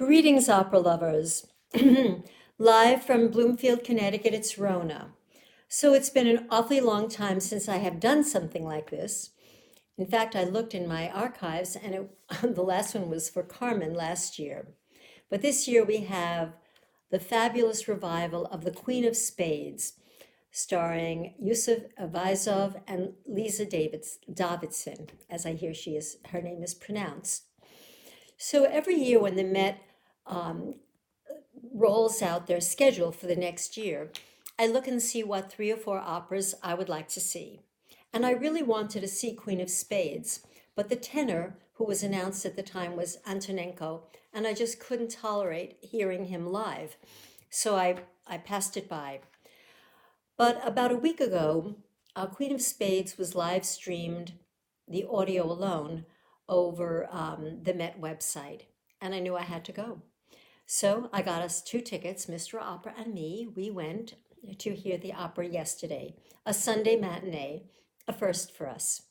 Greetings, opera lovers. Live from Bloomfield, Connecticut, it's Rona. So it's been an awfully long time since I have done something like this. In fact, I looked in my archives and the last one was for Carmen last year. But this year we have the fabulous revival of The Queen of Spades, starring Yusuf Avizov and Lisa Davidsen, as I hear her name is pronounced. So every year when the Met um, rolls out their schedule for the next year, I look and see what 3 or 4 operas I would like to see. And I really wanted to see Queen of Spades, but the tenor who was announced at the time was Antonenko, and I just couldn't tolerate hearing him live. So I passed it by. But about a week ago, Queen of Spades was live streamed, the audio alone, over the Met website, and I knew I had to go. So I got us 2 tickets, Mr. Opera and me. We went to hear the opera yesterday, a Sunday matinee, a first for us.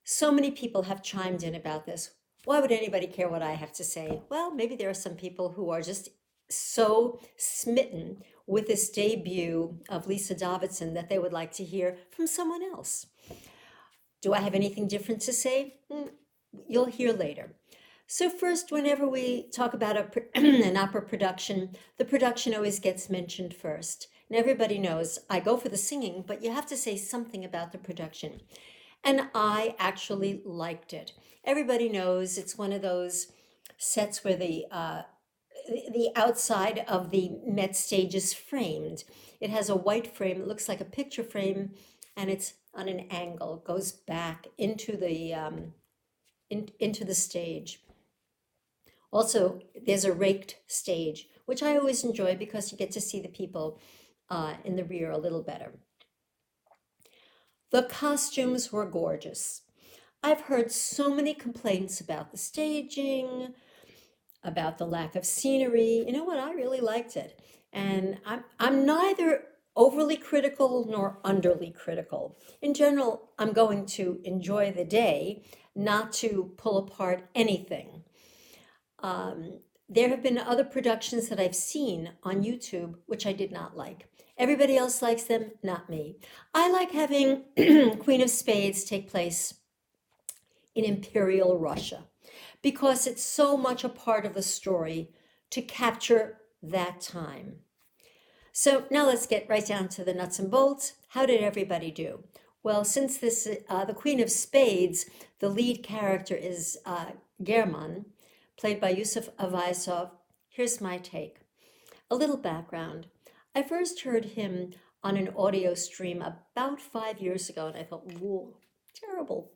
So many people have chimed in about this. Why would anybody care what I have to say? Well, maybe there are some people who are just so smitten with this debut of Lisa Davidsen that they would like to hear from someone else. Do I have anything different to say? You'll hear later. So first, whenever we talk about an opera production, the production always gets mentioned first. And everybody knows I go for the singing, but you have to say something about the production. And I actually liked it. Everybody knows it's one of those sets where the outside of the Met stage is framed. It has a white frame. It looks like a picture frame, and it's on an angle. It goes back into the stage. Also, there's a raked stage, which I always enjoy because you get to see the people in the rear a little better. The costumes were gorgeous. I've heard so many complaints about the staging, about the lack of scenery. You know what? I really liked it. And I'm neither overly critical nor underly critical. In general, I'm going to enjoy the day, not to pull apart anything. There have been other productions that I've seen on YouTube which I did not like. Everybody else likes them, not me. I like having Queen of Spades take place in Imperial Russia because it's so much a part of the story to capture that time. So now let's get right down to the nuts and bolts. How did everybody do? Well, since the Queen of Spades, the lead character is German, played by Yusuf Avizov, here's my take. A little background. I first heard him on an audio stream about 5 years ago, and I thought, whoa, terrible.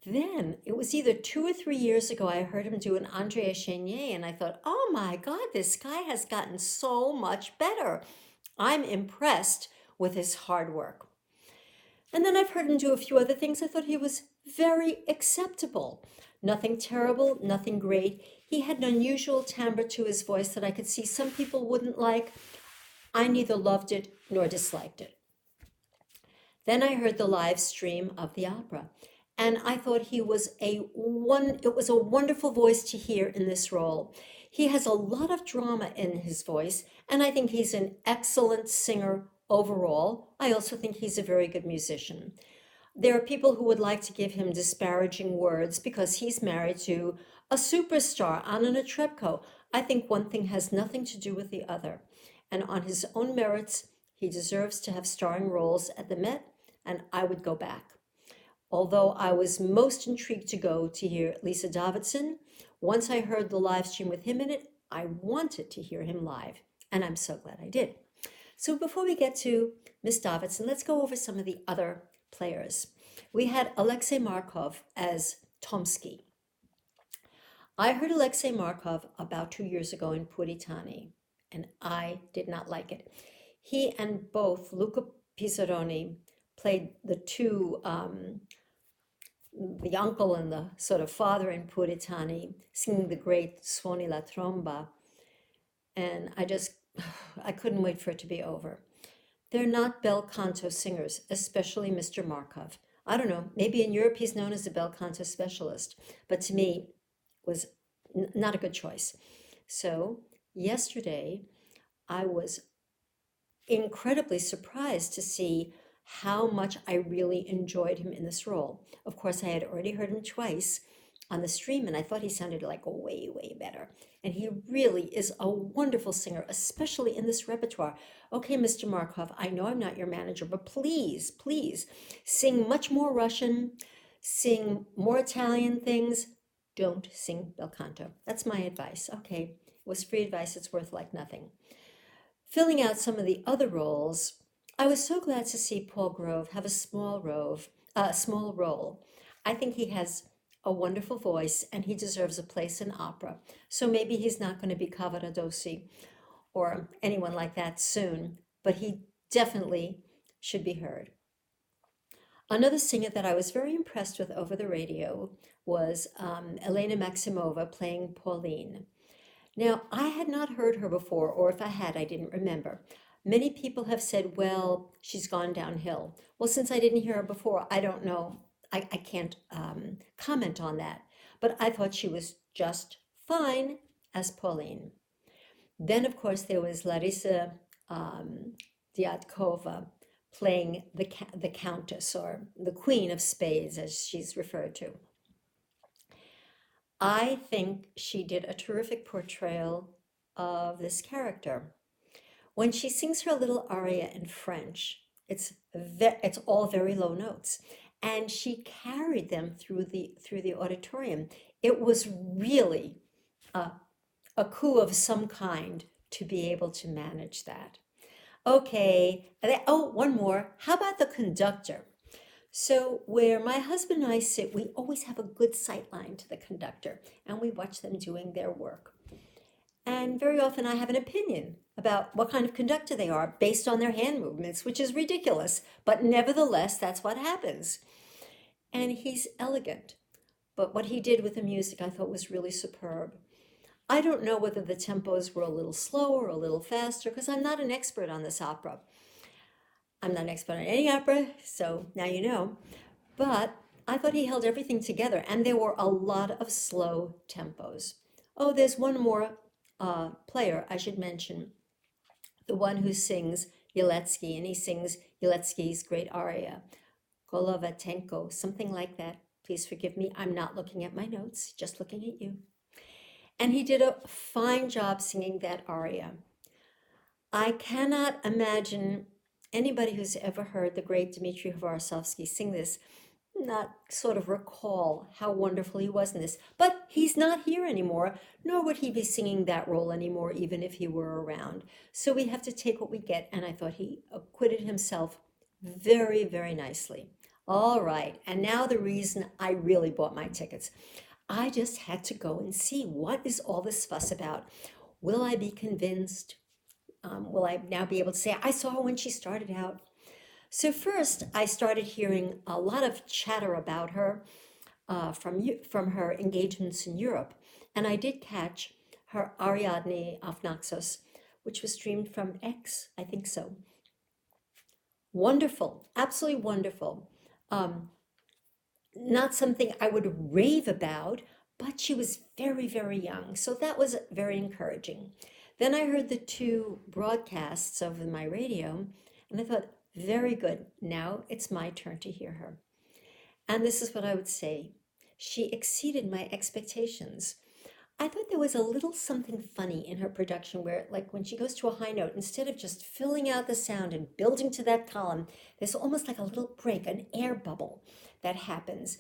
Then it was either 2 or 3 years ago I heard him do an Andrea Chenier, and I thought, oh my God, this guy has gotten so much better. I'm impressed with his hard work. And then I've heard him do a few other things. I thought he was very acceptable. Nothing terrible, nothing great. He had an unusual timbre to his voice that I could see some people wouldn't like. I neither loved it nor disliked it. Then I heard the live stream of the opera, and I thought it was a wonderful voice to hear in this role. He has a lot of drama in his voice, and I think he's an excellent singer overall. I also think he's a very good musician. There are people who would like to give him disparaging words because he's married to a superstar, Anna Netrebko. I think one thing has nothing to do with the other. And on his own merits, he deserves to have starring roles at the Met, and I would go back. Although I was most intrigued to go to hear Lisa Davidsen, once I heard the live stream with him in it, I wanted to hear him live, and I'm so glad I did. So before we get to Miss Davidsen, let's go over some of the other players. We had Alexei Markov as Tomsky. I heard Alexei Markov about 2 years ago in Puritani, and I did not like it. He and both Luca Pizzaroni played the two, the uncle and the sort of father in Puritani, singing the great Suoni la tromba, and I couldn't wait for it to be over. They're not bel canto singers, especially Mr. Markov. I don't know, maybe in Europe he's known as a bel canto specialist, but to me was not a good choice. So yesterday, I was incredibly surprised to see how much I really enjoyed him in this role. Of course, I had already heard him twice on the stream, and I thought he sounded like way, way better. And he really is a wonderful singer, especially in this repertoire. Okay, Mr. Markov, I know I'm not your manager, but please, please sing much more Russian, sing more Italian things. Don't sing bel canto. That's my advice. Okay, it was free advice, it's worth like nothing. Filling out some of the other roles, I was so glad to see Paul Grove have a small role. I think he has a wonderful voice and he deserves a place in opera. So maybe he's not going to be Cavaradossi or anyone like that soon, but he definitely should be heard. Another singer that I was very impressed with over the radio was Elena Maximova playing Pauline. Now, I had not heard her before, or if I had, I didn't remember. Many people have said, well, she's gone downhill. Well, since I didn't hear her before, I don't know. I can't comment on that. But I thought she was just fine as Pauline. Then, of course, there was Larisa Diatkova playing the Countess, or the Queen of Spades, as she's referred to. I think she did a terrific portrayal of this character. When she sings her little aria in French, it's all very low notes, and she carried them through the auditorium. It was really a, a coup of some kind to be able to manage that. Okay, oh, one more. How about the conductor? So, where my husband and I sit, we always have a good sight line to the conductor and we watch them doing their work. And very often I have an opinion about what kind of conductor they are based on their hand movements, which is ridiculous, but nevertheless, that's what happens. And he's elegant, but what he did with the music I thought was really superb. I don't know whether the tempos were a little slower or a little faster because I'm not an expert on this opera. I'm not an expert on any opera, so now you know. But I thought he held everything together, and there were a lot of slow tempos. Oh, there's one more player I should mention, the one who sings Yeletsky, and he sings Yeletsky's great aria, Golovatenko, something like that. Please forgive me, I'm not looking at my notes, just looking at you. And he did a fine job singing that aria. I cannot imagine anybody who's ever heard the great Dmitri Varasovsky sing this not sort of recall how wonderful he was in this. But he's not here anymore, nor would he be singing that role anymore, even if he were around. So we have to take what we get, and I thought he acquitted himself very, very nicely. All right, and now the reason I really bought my tickets. I just had to go and see what is all this fuss about. Will I be convinced? Will I now be able to say, I saw her when she started out? So first, I started hearing a lot of chatter about her from her engagements in Europe. And I did catch her Ariadne of Naxos, which was streamed from X, I think so. Wonderful, absolutely wonderful. Not something I would rave about, but she was very, very young. So that was very encouraging. Then I heard the two broadcasts over my radio, and I thought, very good. Now it's my turn to hear her. And this is what I would say. She exceeded my expectations. I thought there was a little something funny in her production where, like when she goes to a high note, instead of just filling out the sound and building to that column, there's almost like a little break, an air bubble that happens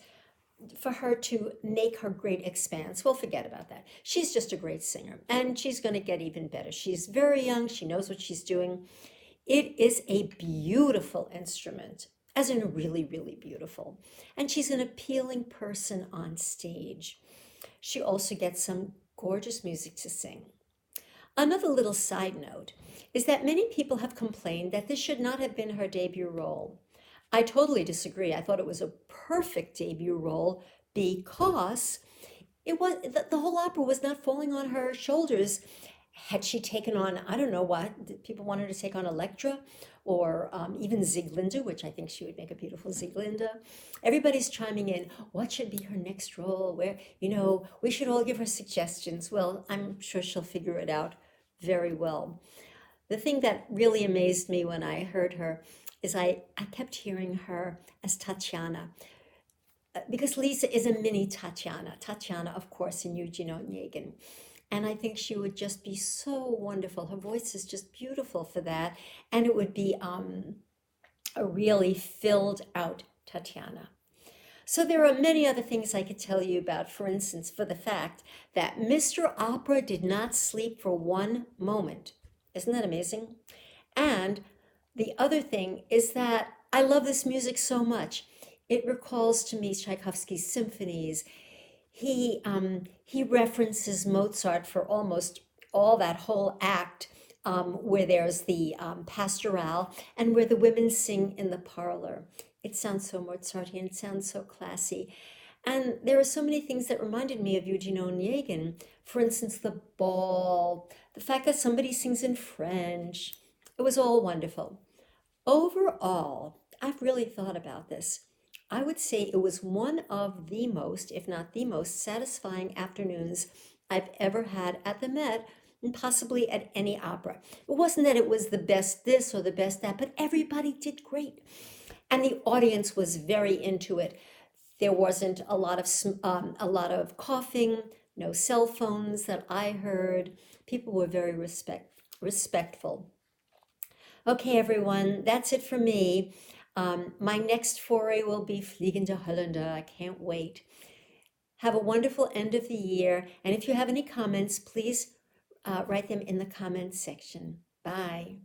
for her to make her great expanse. Well, forget about that. She's just a great singer, and she's going to get even better. She's very young. She knows what she's doing. It is a beautiful instrument, as in really, really beautiful. And she's an appealing person on stage. She also gets some gorgeous music to sing. Another little side note is that many people have complained that this should not have been her debut role. I totally disagree. I thought it was a perfect debut role because it was the whole opera was not falling on her shoulders. Had she taken on, I don't know what, people wanted to take on Electra or even Sieglinde, which I think she would make a beautiful Sieglinde. Everybody's chiming in. What should be her next role? Where, we should all give her suggestions. Well, I'm sure she'll figure it out very well. The thing that really amazed me when I heard her is I kept hearing her as Tatiana, because Lisa is a mini Tatiana. Tatiana, of course, in Eugene Onegin. And I think she would just be so wonderful. Her voice is just beautiful for that. And it would be a really filled out Tatiana. So there are many other things I could tell you about, for instance, for the fact that Mr. Opera did not sleep for one moment. Isn't that amazing? And the other thing is that I love this music so much. It recalls to me Tchaikovsky's symphonies. He references Mozart for almost all that whole act, where there's the pastoral and where the women sing in the parlor. It sounds so Mozartian, it sounds so classy. And there are so many things that reminded me of Eugene Onegin. For instance, the ball, the fact that somebody sings in French. It was all wonderful. Overall, I've really thought about this. I would say it was one of the most, if not the most, satisfying afternoons I've ever had at the Met, and possibly at any opera. It wasn't that it was the best this or the best that, but everybody did great. And the audience was very into it. There wasn't a lot of coughing, no cell phones that I heard. People were very respectful. Okay, everyone, that's it for me. My next foray will be Fliegende Holländer. I can't wait. Have a wonderful end of the year. And if you have any comments, please write them in the comments section. Bye.